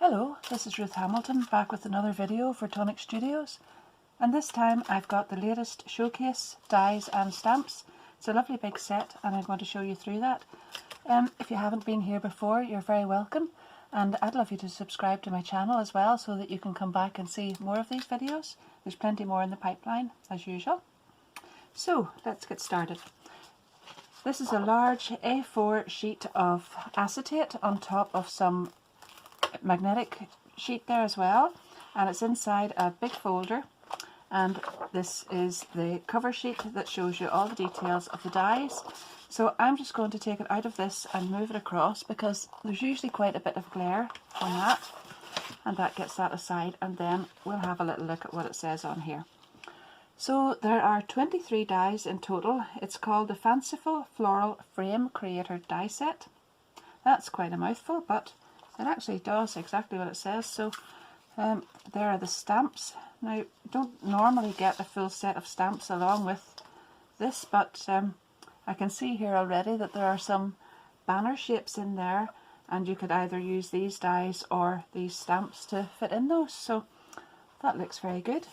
Hello, this is Ruth Hamilton back with another video for Tonic Studios, and this time I've got the latest showcase dies and stamps. It's a lovely big set and I'm going to show you through that. If you haven't been here before, you're very welcome, and I'd love you to subscribe to my channel as well so that you can come back and see more of these videos. There's plenty more in the pipeline as usual. So let's get started. This is a large A4 sheet of acetate on top of some magnetic sheet there as well, and it's inside a big folder, and this is the cover sheet that shows you all the details of the dies. So I'm just going to take it out of this and move it across because there's usually quite a bit of glare on that, and that gets that aside, and then we'll have a little look at what it says on here. So there are 23 dies in total. It's called the Fanciful Floral Frame Creator Die Set. That's quite a mouthful, but it actually does exactly what it says. So there are the stamps. Now, you don't normally get a full set of stamps along with this, but I can see here already that there are some banner shapes in there, and you could either use these dies or these stamps to fit in those. So that looks very good.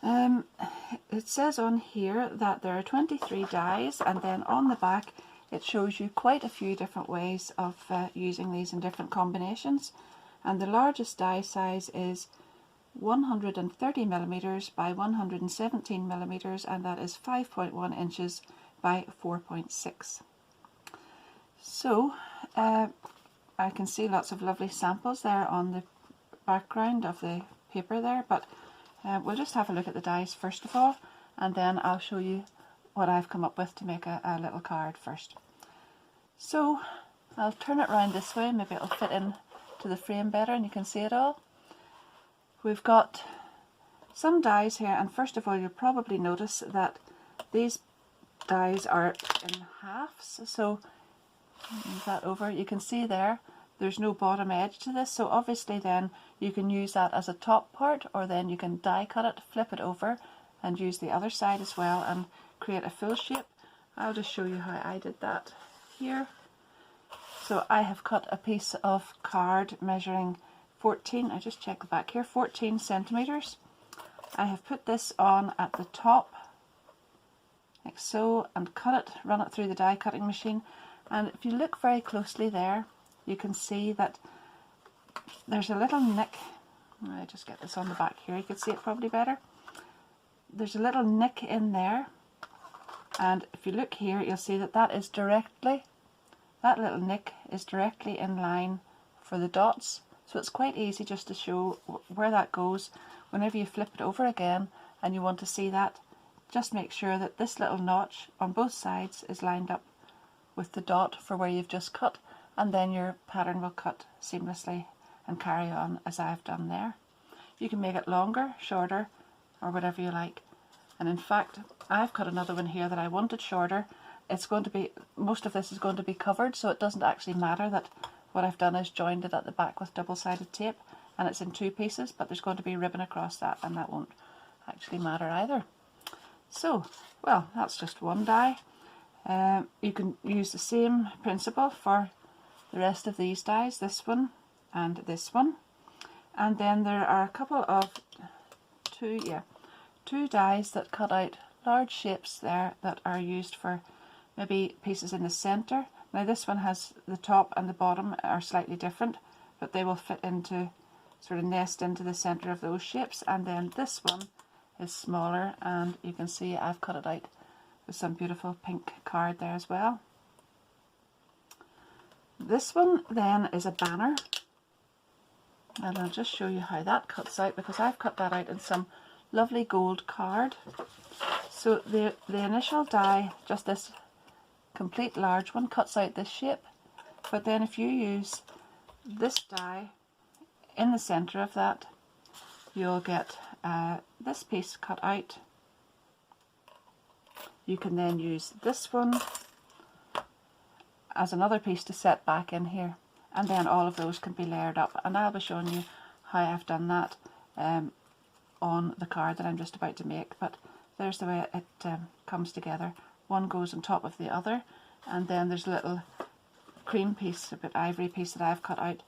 It says on here that there are 23 dies, and then on the back it shows you quite a few different ways of using these in different combinations, and the largest die size is 130mm by 117mm, and that is 5.1 inches by 4.6. So I can see lots of lovely samples there on the background of the paper there, but we'll just have a look at the dies first of all, and then I'll show you what I've come up with to make a little card first. So I'll turn it around this way, maybe it'll fit in to the frame better and you can see it all. We've got some dies here, and first of all you'll probably notice that these dies are in halves. So move that over, you can see there's no bottom edge to this, so obviously then you can use that as a top part, or then you can die cut it, flip it over and use the other side as well and create a full shape. I'll just show you how I did that here. So I have cut a piece of card measuring 14, I just check the back here, 14 centimeters. I have put this on at the top like so and cut it, run it through the die cutting machine, and if you look very closely there you can see that there's a little nick. I just get this on the back here, you can see it probably better. There's a little nick in there, and if you look here you'll see that that little nick is directly in line for the dots, so it's quite easy just to show where that goes. Whenever you flip it over again and you want to see that, just make sure that this little notch on both sides is lined up with the dot for where you've just cut, and then your pattern will cut seamlessly and carry on as I've done there. You can make it longer, shorter, or whatever you like. And in fact, I've cut another one here that I wanted shorter. It's going to be, most of this is going to be covered, so it doesn't actually matter that what I've done is joined it at the back with double-sided tape, and it's in two pieces, but there's going to be ribbon across that, and that won't actually matter either. So, well, that's just one die. You can use the same principle for the rest of these dies, this one and this one. And then there are a couple of two dies that cut out large shapes there that are used for maybe pieces in the centre. Now this one has the top and the bottom are slightly different, but they will fit into, sort of nest into the centre of those shapes. And then this one is smaller, and you can see I've cut it out with some beautiful pink card there as well. This one then is a banner, and I'll just show you how that cuts out because I've cut that out in some lovely gold card. So the initial die, just this complete large one, cuts out this shape, but then if you use this die in the centre of that, you'll get this piece cut out. You can then use this one as another piece to set back in here, and then all of those can be layered up, and I'll be showing you how I've done that on the card that I'm just about to make. But there's the way it comes together. One goes on top of the other, and then there's a little cream piece, a bit ivory piece that I've cut out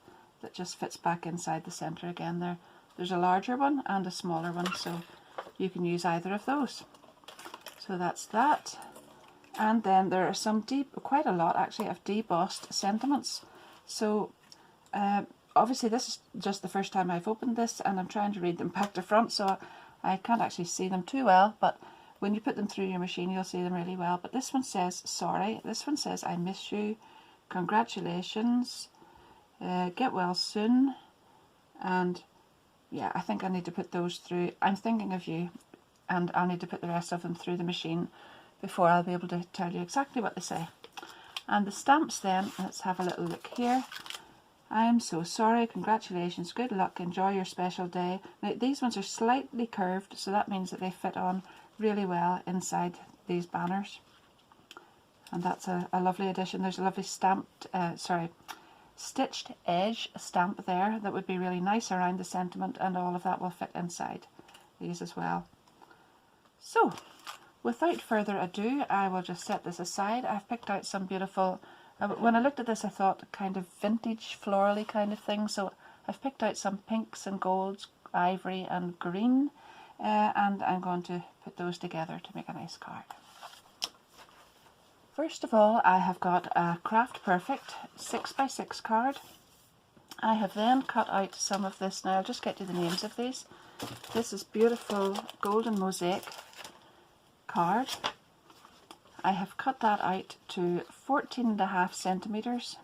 that just fits back inside the centre again there. There's a larger one and a smaller one, so you can use either of those. So that's that. And then there are some quite a lot actually of debossed sentiments. So obviously this is just the first time I've opened this, and I'm trying to read them back to front, so I can't actually see them too well, but when you put them through your machine you'll see them really well. But this one says sorry, this one says I miss you, congratulations, get well soon, and yeah, I think I need to put those through. I'm thinking of you, and I'll need to put the rest of them through the machine before I'll be able to tell you exactly what they say. And the stamps then, let's have a little look here. I am so sorry, congratulations, good luck, enjoy your special day. Now these ones are slightly curved, so that means that they fit on really well inside these banners. And that's a lovely addition. There's a lovely stitched edge stamp there that would be really nice around the sentiment, and all of that will fit inside these as well. So without further ado, I will just set this aside. I've picked out some beautiful, when I looked at this I thought kind of vintage florally kind of thing, so I've picked out some pinks and golds, ivory and green, and I'm going to put those together to make a nice card. First of all, I have got a Craft Perfect 6x6 card. I have then cut out some of this. Now I'll just get you the names of these. This is beautiful golden mosaic card. I have cut that out to 14.5 centimeters,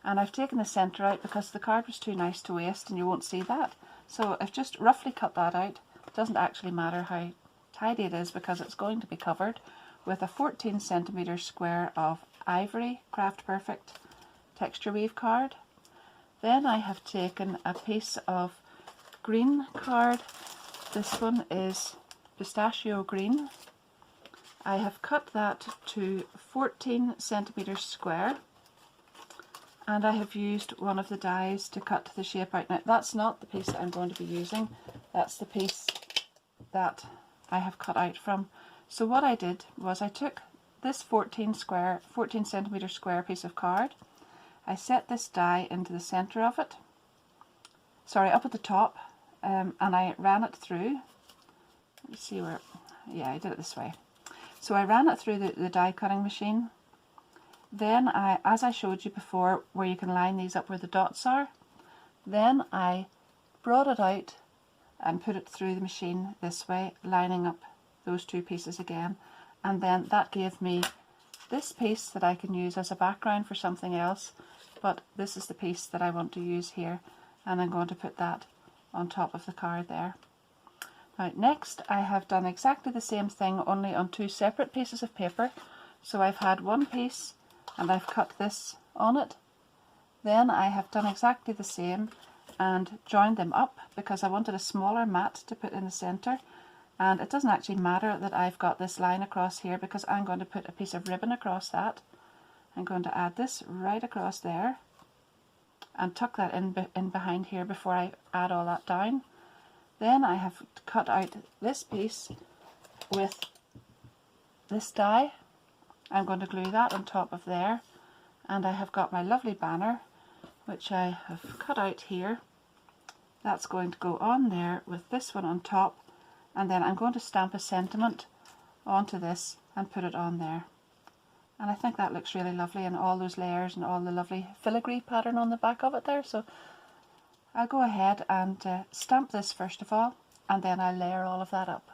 and I've taken the centre out because the card was too nice to waste and you won't see that. So I've just roughly cut that out. It doesn't actually matter how tidy it is because it's going to be covered with a 14 centimeter square of Ivory Craft Perfect texture weave card. Then I have taken a piece of green card. This one is Pistachio Green. I have cut that to 14 centimeters square, and I have used one of the dies to cut the shape out. Now that's not the piece that I'm going to be using, that's the piece that I have cut out from. So what I did was I took this 14 centimeter square piece of card, I set this die into the centre of it, up at the top, and I ran it through. Let's see where, yeah, I did it this way. So I ran it through the die cutting machine. Then as I showed you before, where you can line these up where the dots are, then I brought it out and put it through the machine this way, lining up those two pieces again, and then that gave me this piece that I can use as a background for something else, but this is the piece that I want to use here, and I'm going to put that on top of the card there. Now next I have done exactly the same thing, only on two separate pieces of paper. So I've had one piece and I've cut this on it, then I have done exactly the same and joined them up because I wanted a smaller mat to put in the centre. And it doesn't actually matter that I've got this line across here because I'm going to put a piece of ribbon across that. I'm going to add this right across there and tuck that in behind here before I add all that down. Then I have cut out this piece with this die. I'm going to glue that on top of there, and I have got my lovely banner which I have cut out here. That's going to go on there with this one on top, and then I'm going to stamp a sentiment onto this and put it on there. And I think that looks really lovely, and all those layers and all the lovely filigree pattern on the back of it there. So I'll go ahead and stamp this first of all, and then I'll layer all of that up.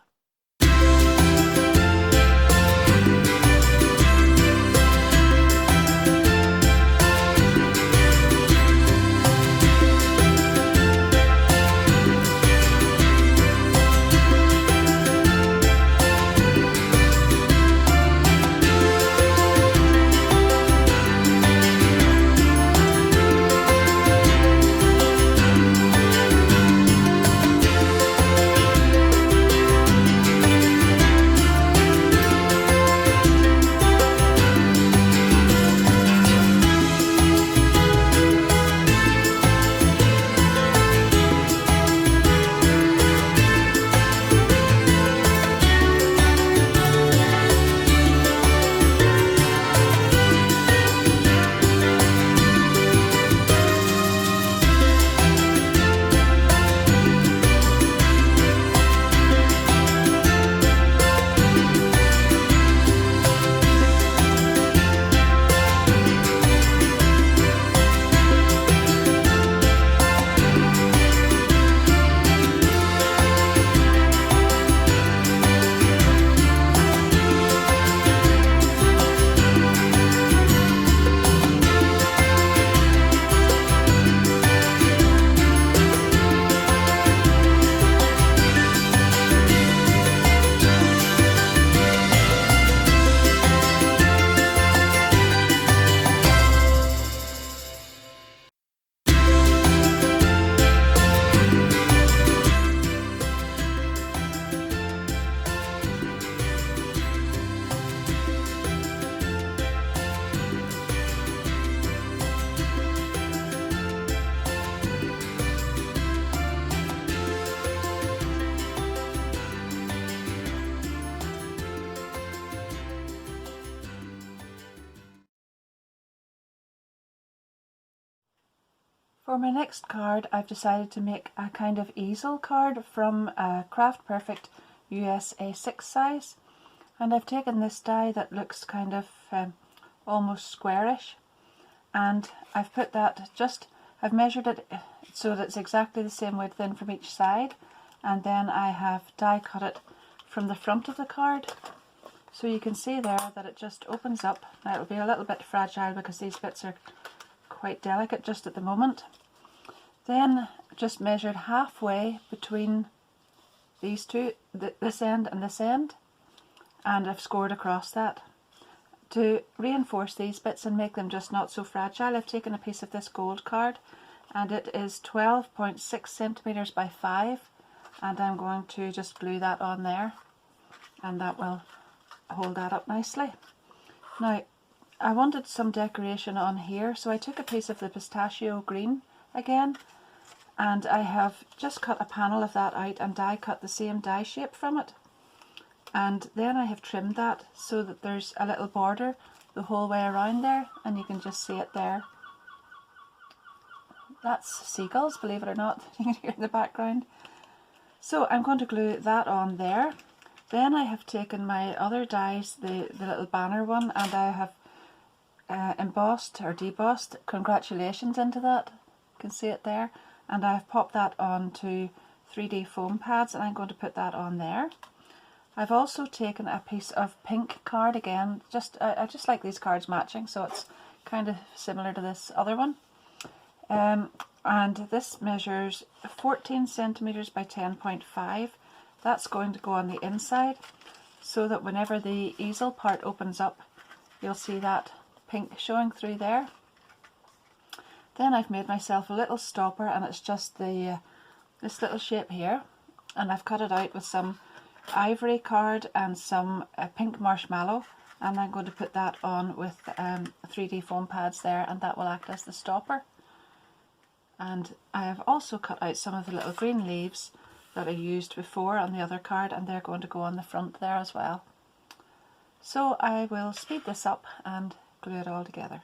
For my next card, I've decided to make a kind of easel card from a Craft Perfect US A6 size. And I've taken this die that looks kind of almost squarish, and I've put that I've measured it so that it's exactly the same width in from each side, and then I have die cut it from the front of the card. So you can see there that it just opens up. Now it'll be a little bit fragile because these bits are quite delicate just at the moment. Then just measured halfway between these two, this end and this end, and I've scored across that. To reinforce these bits and make them just not so fragile, I've taken a piece of this gold card, and it is 12.6 centimeters by 5, and I'm going to just glue that on there, and that will hold that up nicely. Now I wanted some decoration on here, so I took a piece of the pistachio green again, and I have just cut a panel of that out and die cut the same die shape from it. And then I have trimmed that so that there's a little border the whole way around there, and you can just see it there. That's seagulls, believe it or not, you can hear in the background. So I'm going to glue that on there. Then I have taken my other dies, the little banner one, and I have embossed or debossed congratulations into that. You can see it there. And I've popped that onto 3D foam pads, and I'm going to put that on there. I've also taken a piece of pink card again. I just like these cards matching, so it's kind of similar to this other one. And this measures 14 centimeters by 10.5. That's going to go on the inside, so that whenever the easel part opens up, you'll see that pink showing through there. Then I've made myself a little stopper, and it's just this little shape here, and I've cut it out with some Ivory card and some pink marshmallow, and I'm going to put that on with 3D foam pads there, and that will act as the stopper. And I have also cut out some of the little green leaves that I used before on the other card, and they're going to go on the front there as well. So I will speed this up and glue it all together.